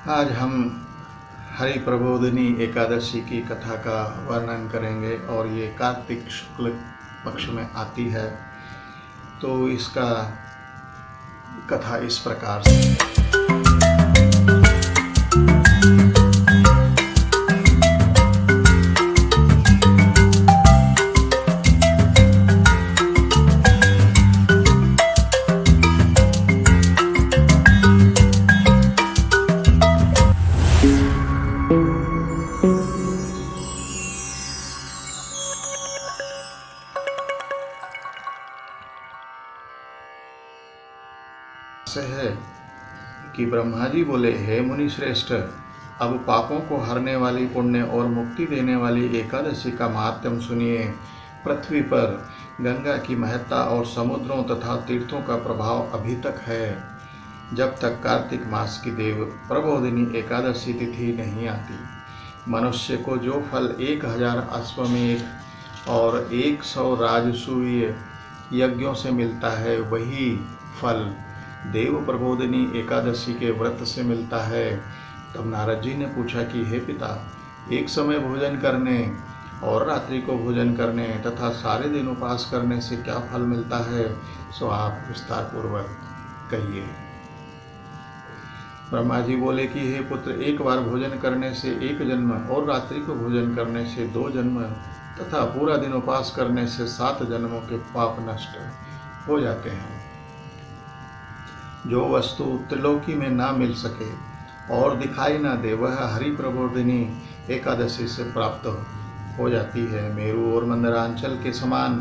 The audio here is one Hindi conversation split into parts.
आज हम हरि प्रबोधिनी एकादशी की कथा का वर्णन करेंगे और ये कार्तिक शुक्ल पक्ष में आती है। तो इसका कथा इस प्रकार से है कि ब्रह्मा जी बोले, हे मुनि श्रेष्ठ, अब पापों को हरने वाली, पुण्य और मुक्ति देने वाली एकादशी का महात्म्य सुनिए। पृथ्वी पर गंगा की महत्ता और समुद्रों तथा तीर्थों का प्रभाव अभी तक है, जब तक कार्तिक मास की देव प्रबोधिनी एकादशी तिथि नहीं आती। मनुष्य को जो फल 1000 अश्वमेध और 100 राजसूय यज्ञों से मिलता है, वही फल देव प्रबोधिनी एकादशी के व्रत से मिलता है। तब नारद जी ने पूछा कि हे पिता, एक समय भोजन करने और रात्रि को भोजन करने तथा सारे दिन उपवास करने से क्या फल मिलता है, सो आप विस्तार पूर्वक कहिए। ब्रह्मा जी बोले कि हे पुत्र, एक बार भोजन करने से 1 जन्म और रात्रि को भोजन करने से 2 जन्म तथा पूरा दिन उपवास करने से 7 जन्मों के पाप नष्ट हो जाते हैं। जो वस्तु त्रिलोकी में ना मिल सके और दिखाई ना दे, वह हरि प्रबोधिनी एकादशी से प्राप्त हो जाती है। मेरु और मंदरांचल के समान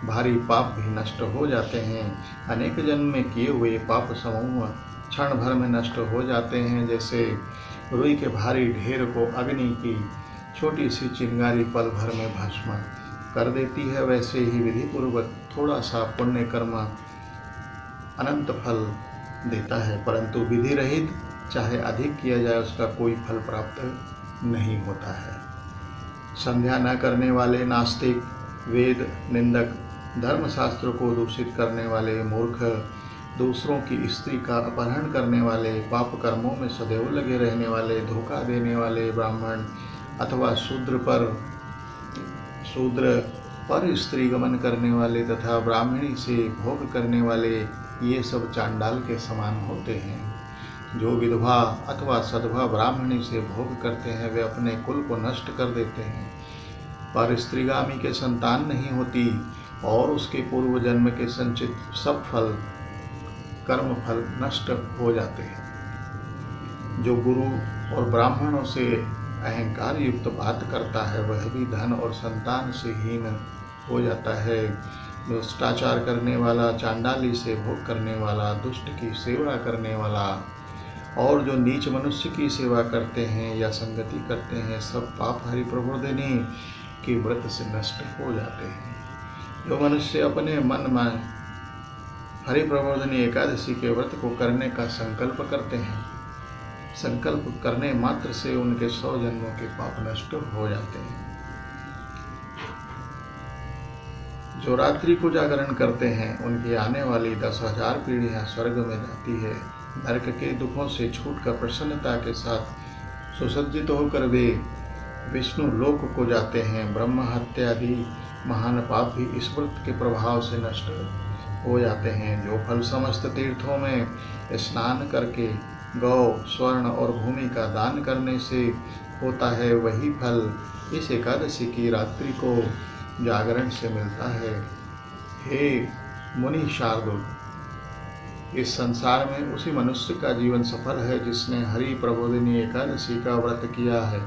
भारी पाप भी नष्ट हो जाते हैं। अनेक जन्म में किए हुए पाप समूह क्षण भर में नष्ट हो जाते हैं। जैसे रुई के भारी ढेर को अग्नि की छोटी सी चिंगारी पल भर में भस्म कर देती है, वैसे ही विधि पूर्वक थोड़ा सा पुण्य कर्म अनंत फल देता है, परंतु विधि रहित चाहे अधिक किया जाए उसका कोई फल प्राप्त नहीं होता है। संध्या न करने वाले नास्तिक, वेद निंदक, धर्मशास्त्र को दूषित करने वाले मूर्ख, दूसरों की स्त्री का अपहरण करने वाले, पाप कर्मों में सदैव लगे रहने वाले, धोखा देने वाले ब्राह्मण अथवा शूद्र पर स्त्री गमन करने वाले तथा ब्राह्मणी से भोग करने वाले, ये सब चांडाल के समान होते हैं। जो विधवा अथवा सधवा ब्राह्मणी से भोग करते हैं, वे अपने कुल को नष्ट कर देते हैं। पर स्त्रीगामी के संतान नहीं होती और उसके पूर्व जन्म के संचित सब फल कर्म फल नष्ट हो जाते हैं। जो गुरु और ब्राह्मणों से अहंकार युक्त बात करता है, वह भी धन और संतान से हीन हो जाता है। भ्रष्टाचार करने वाला, चांडाली से भोग करने वाला, दुष्ट की सेवा करने वाला और जो नीच मनुष्य की सेवा करते हैं या संगति करते हैं, सब पाप हरि प्रबोधिनी के व्रत से नष्ट हो जाते हैं। जो मनुष्य अपने मन में हरि प्रबोधिनी एकादशी के व्रत को करने का संकल्प करते हैं, संकल्प करने मात्र से उनके 100 जन्मों के पाप नष्ट हो जाते हैं। जो रात्रि को जागरण करते हैं, उनकी आने वाली 10,000 पीढ़ियां स्वर्ग में जाती है। नरक के दुखों से छूटकर प्रसन्नता के साथ सुसज्जित होकर वे विष्णु लोक को जाते हैं। ब्रह्म हत्या आदि महान पाप भी इस व्रत के प्रभाव से नष्ट हो जाते हैं। जो फल समस्त तीर्थों में स्नान करके, गौ, स्वर्ण और भूमि का दान करने से होता है, वही फल इस एकादशी की रात्रि को जागरण से मिलता है। हे मुनि शार्दुल, इस संसार में उसी मनुष्य का जीवन सफल है जिसने हरि प्रबोधिनी एकादशी का व्रत किया है।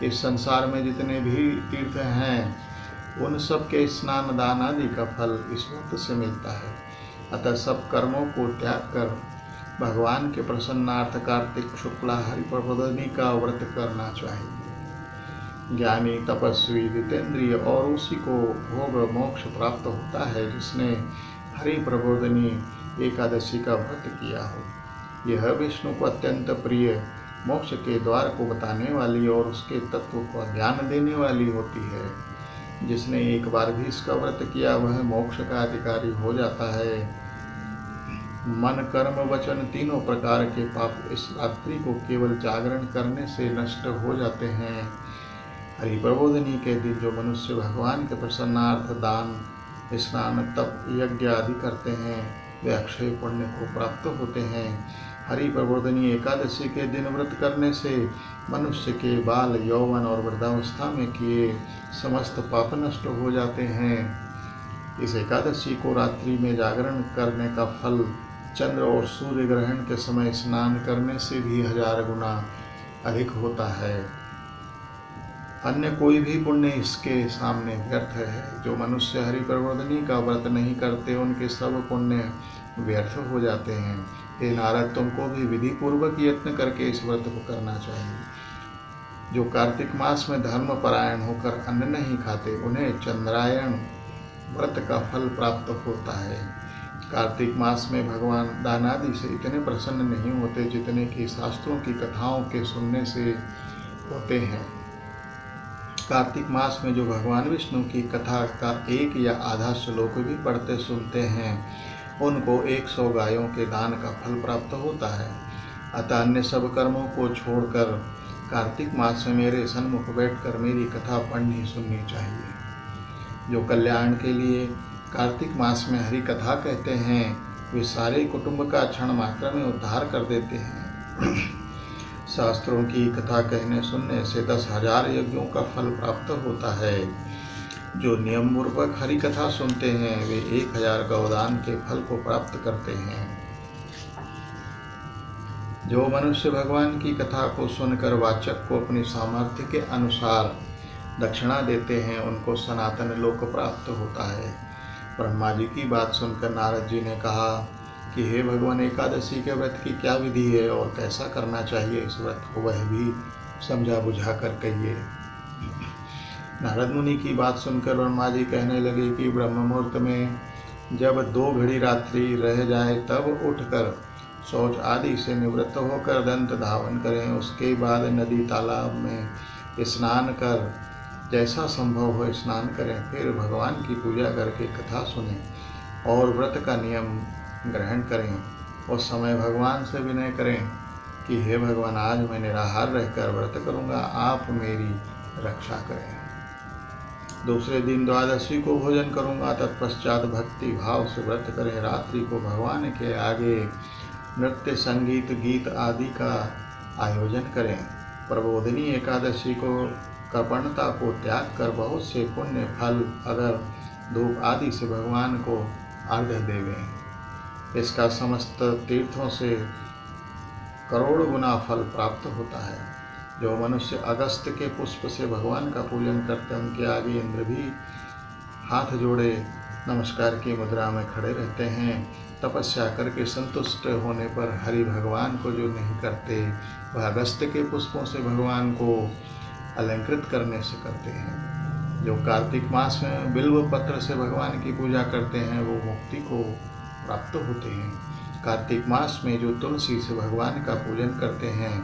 इस संसार में जितने भी तीर्थ हैं, उन सब के स्नान दान आदि का फल इस व्रत से मिलता है। अतः सब कर्मों को त्याग कर भगवान के प्रसन्नार्थ कार्तिक शुक्ला हरि प्रबोधिनी का व्रत करना चाहिए। ज्ञानी, तपस्वी, जितेंद्रिय और उसी को भोग मोक्ष प्राप्त होता है जिसने हरि प्रबोधिनी एकादशी का व्रत किया हो। यह विष्णु को अत्यंत प्रिय, मोक्ष के द्वार को बताने वाली और उसके तत्व को ज्ञान देने वाली होती है। जिसने एक बार भी इसका व्रत किया, वह मोक्ष का अधिकारी हो जाता है। मन, कर्म, वचन तीनों प्रकार के पाप इस रात्रि को केवल जागरण करने से नष्ट हो जाते हैं। हरि प्रबोधनी के दिन जो मनुष्य भगवान के प्रसन्नार्थ दान, स्नान, तप, यज्ञ आदि करते हैं वे अक्षय पुण्य को प्राप्त होते हैं। हरि प्रबोधनी एकादशी के दिन व्रत करने से मनुष्य के बाल, यौवन और वृद्धावस्था में किए समस्त पाप नष्ट हो जाते हैं। इस एकादशी को रात्रि में जागरण करने का फल चंद्र और सूर्य ग्रहण के समय स्नान करने से भी 1000 गुना अधिक होता है। अन्य कोई भी पुण्य इसके सामने व्यर्थ है। जो मनुष्य हरि प्रबोधनी का व्रत नहीं करते उनके सब पुण्य व्यर्थ हो जाते हैं। हे नारद, तुमको भी विधि पूर्वक यत्न करके इस व्रत को करना चाहिए। जो कार्तिक मास में धर्म परायण होकर अन्न नहीं खाते उन्हें चंद्रायण व्रत का फल प्राप्त होता है। कार्तिक मास में भगवान दानादि से इतने प्रसन्न नहीं होते जितने कि शास्त्रों की कथाओं के सुनने से होते हैं। कार्तिक मास में जो भगवान विष्णु की कथा का एक या आधा श्लोक भी पढ़ते सुनते हैं उनको 100 गायों के दान का फल प्राप्त होता है। अतः अन्य सब कर्मों को छोड़कर कार्तिक मास में मेरे सन्मुख बैठकर मेरी कथा पढ़नी सुननी चाहिए। जो कल्याण के लिए कार्तिक मास में हरि कथा कहते हैं वे सारे कुटुंब का क्षण मात्र में उद्धार कर देते हैं। शास्त्रों की कथा कहने सुनने से 10,000 यज्ञों का फल प्राप्त होता है। जो नियम पूर्वक हरि कथा सुनते हैं वे 1000 गौदान के फल को प्राप्त करते हैं। जो मनुष्य भगवान की कथा को सुनकर वाचक को अपनी सामर्थ्य के अनुसार दक्षिणा देते हैं उनको सनातन लोक प्राप्त होता है। ब्रह्मा जी की बात सुनकर नारद जी ने कहा कि हे भगवान, एकादशी के व्रत की क्या विधि है और कैसा करना चाहिए इस व्रत को, वह भी समझा बुझा कर कहिए। नारद मुनि की बात सुनकर ब्रह्मा जी कहने लगे कि ब्रह्म मुहूर्त में जब 2 घड़ी रात्रि रह जाए तब उठकर शौच आदि से निवृत्त होकर दंत धावन करें। उसके बाद नदी तालाब में स्नान कर जैसा संभव हो स्नान करें। फिर भगवान की पूजा करके कथा सुनें और व्रत का नियम ग्रहण करें। उस समय भगवान से विनय करें कि हे भगवान, आज मैं निराहार रहकर व्रत करूंगा, आप मेरी रक्षा करें। दूसरे दिन द्वादशी को भोजन करूंगा, तत्पश्चात भक्ति भाव से व्रत करें। रात्रि को भगवान के आगे नृत्य, संगीत, गीत आदि का आयोजन करें। प्रबोधिनी एकादशी को कृपणता को त्याग कर बहुत से पुण्य फल अगर धूप आदि से भगवान को अर्घ्य देवें। इसका समस्त तीर्थों से करोड़ गुना फल प्राप्त होता है। जो मनुष्य अगस्त के पुष्प से भगवान का पूजन करते हैं उनके आगे इंद्र भी हाथ जोड़े नमस्कार की मुद्रा में खड़े रहते हैं। तपस्या करके संतुष्ट होने पर हरि भगवान को जो नहीं करते वह अगस्त के पुष्पों से भगवान को अलंकृत करने से करते हैं। जो कार्तिक मास में बिल्व पत्र से भगवान की पूजा करते हैं वो मुक्ति को प्राप्त होते हैं। कार्तिक मास में जो तुलसी से भगवान का पूजन करते हैं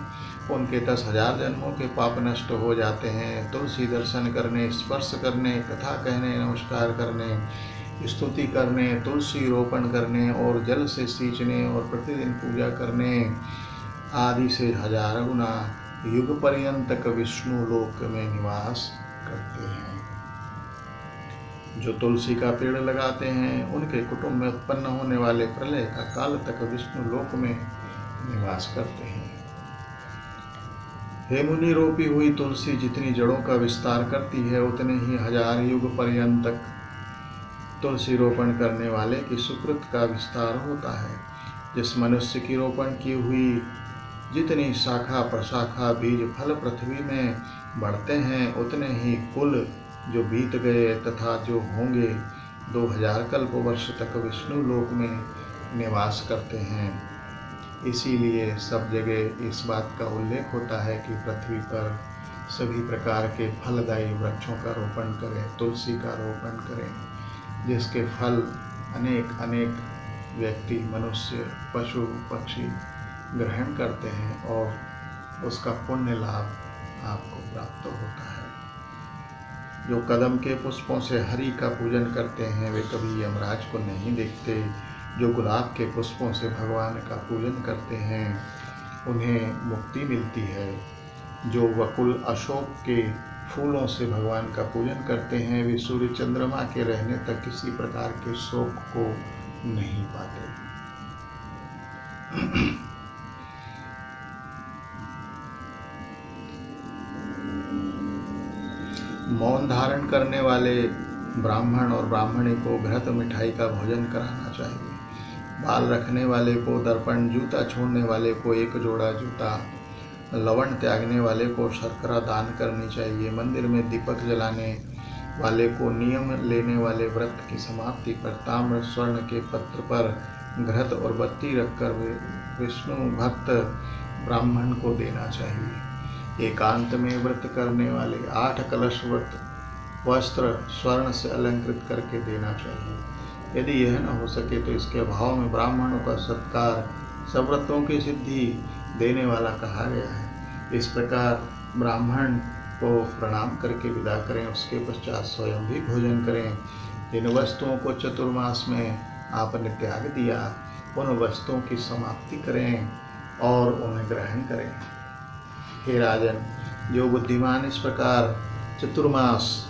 उनके 10,000 जन्मों के पाप नष्ट हो जाते हैं। तुलसी दर्शन करने, स्पर्श करने, कथा कहने, नमस्कार करने, स्तुति करने, तुलसी रोपण करने और जल से सींचने और प्रतिदिन पूजा करने आदि से 1000 गुना युग पर्यंत विष्णु लोक में निवास करते हैं। जो तुलसी का पेड़ लगाते हैं उनके कुटुंब में उत्पन्न होने वाले प्रलय का काल तक विष्णु लोक में निवास करते हैं। हे मुनि, रोपी हुई तुलसी जितनी जड़ों का विस्तार करती है उतने ही 1000 युग पर्यंत तक तुलसी रोपण करने वाले की सुकृत का विस्तार होता है। जिस मनुष्य की रोपण की हुई जितनी शाखा प्रशाखा बीज फल पृथ्वी में बढ़ते हैं उतने ही कुल जो बीत गए तथा जो होंगे 2000 कल्प वर्ष तक विष्णु लोक में निवास करते हैं। इसीलिए सब जगह इस बात का उल्लेख होता है कि पृथ्वी पर सभी प्रकार के फलदायी वृक्षों का रोपण करें, तुलसी का रोपण करें, जिसके फल अनेक अनेक व्यक्ति, मनुष्य, पशु, पक्षी ग्रहण करते हैं और उसका पुण्य लाभ आपको प्राप्त होता है। जो कदम के पुष्पों से हरि का पूजन करते हैं वे कभी यमराज को नहीं देखते, जो गुलाब के पुष्पों से भगवान का पूजन करते हैं उन्हें मुक्ति मिलती है। जो वकुल अशोक के फूलों से भगवान का पूजन करते हैं वे सूर्य चंद्रमा के रहने तक किसी प्रकार के शोक को नहीं पाते। मौन धारण करने वाले ब्राह्मण और ब्राह्मणी को घृत मिठाई का भोजन कराना चाहिए। बाल रखने वाले को दर्पण, जूता छोड़ने वाले को एक जोड़ा जूता, लवण त्यागने वाले को शर्करा दान करनी चाहिए। मंदिर में दीपक जलाने वाले को नियम लेने वाले व्रत की समाप्ति पर ताम्र स्वर्ण के पत्र पर घृत और बत्ती रखकर विष्णु भक्त ब्राह्मण को देना चाहिए। एकांत में व्रत करने वाले 8 कलश वस्त्र स्वर्ण से अलंकृत करके देना चाहिए। यदि यह न हो सके तो इसके अभाव में ब्राह्मणों का सत्कार सव्रतों की सिद्धि देने वाला कहा गया है। इस प्रकार ब्राह्मण को प्रणाम करके विदा करें, उसके पश्चात स्वयं भी भोजन करें। जिन वस्तुओं को चतुर्मास में आपने त्याग दिया उन वस्तुओं की समाप्ति करें और उन्हें ग्रहण करें। हे राजन, जो बुद्धिमान इस प्रकार चतुर्मास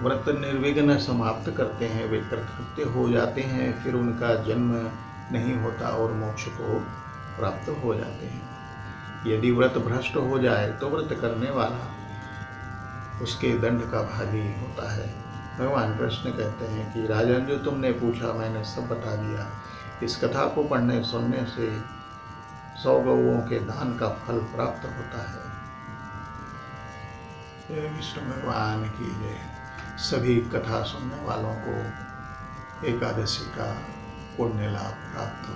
व्रत निर्विघ्न समाप्त करते हैं वे कृतकृत्य हो जाते हैं, फिर उनका जन्म नहीं होता और मोक्ष को प्राप्त हो जाते हैं। यदि व्रत भ्रष्ट हो जाए तो व्रत करने वाला उसके दंड का भागी होता है। भगवान कृष्ण कहते हैं कि राजन, जो तुमने पूछा मैंने सब बता दिया। इस कथा को पढ़ने सुनने से 100 गौओं के दान का फल प्राप्त होता है। विष्णु भगवान की जय। सभी कथा सुनने वालों को एकादशी का पुण्य लाभ प्राप्त हो।